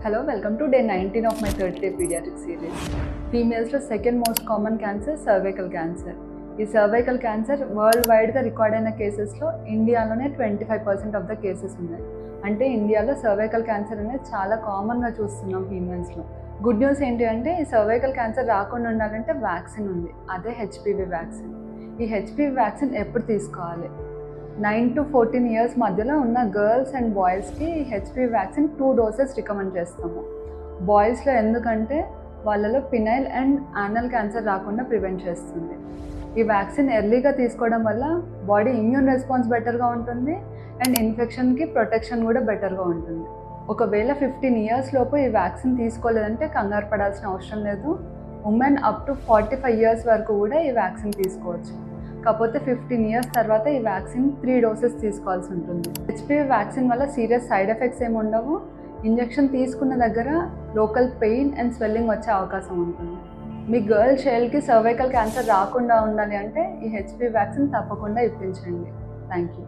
Hello, welcome to day 19 of my 30-day pediatric series. Females second most common cancer, cervical cancer. ఈ cervical cancer world వైడ్గా record అయిన కేసెస్లో ఇండియాలోనే 25% of the cases ఉన్నాయి. అంటే ఇండియాలో సర్వైకల్ క్యాన్సర్ అనేది చాలా కామన్గా చూస్తున్నాం ఫీమేల్స్లో. గుడ్ న్యూస్ ఏంటి అంటే ఈ సర్వైకల్ క్యాన్సర్ రాకుండా ఉండాలంటే వ్యాక్సిన్ ఉంది, అదే హెచ్పివి వ్యాక్సిన్. ఈ హెచ్పివి వ్యాక్సిన్ ఎప్పుడు తీసుకోవాలి? 9 to 14 ఇయర్స్ మధ్యలో ఉన్న గర్ల్స్ అండ్ బాయ్స్కి హెచ్పివి వ్యాక్సిన్ 2 డోసెస్ రికమెండ్ చేస్తాము. బాయ్స్లో ఎందుకంటే వాళ్ళలో పినైల్ అండ్ యానల్ క్యాన్సర్ రాకుండా ప్రివెంట్ చేస్తుంది. ఈ వ్యాక్సిన్ ఎర్లీగా తీసుకోవడం వల్ల బాడీ ఇమ్యూన్ రెస్పాన్స్ బెటర్గా ఉంటుంది అండ్ ఇన్ఫెక్షన్కి ప్రొటెక్షన్ కూడా బెటర్గా ఉంటుంది. ఒకవేళ 15 ఇయర్స్ లోపు ఈ వ్యాక్సిన్ తీసుకోలేదంటే కంగారు పడాల్సిన అవసరం లేదు. ఉమెన్ అప్ టు 45 ఇయర్స్ వరకు కూడా ఈ వ్యాక్సిన్ తీసుకోవచ్చు. కాకపోతే 15 ఇయర్స్ తర్వాత ఈ వ్యాక్సిన్ 3 డోసెస్ తీసుకోవాల్సి ఉంటుంది. హెచ్పివి వ్యాక్సిన్ వల్ల సీరియస్ సైడ్ ఎఫెక్ట్స్ ఏమి ఉండవు. ఇంజెక్షన్ తీసుకున్న దగ్గర లోకల్ పెయిన్ అండ్ స్వెల్లింగ్ వచ్చే అవకాశం ఉంటుంది. మీ గర్ల్ చైల్డ్కి సర్వైకల్ క్యాన్సర్ రాకుండా ఉండాలి అంటే ఈ హెచ్పివి వ్యాక్సిన్ తప్పకుండా ఇప్పించండి. Thank you.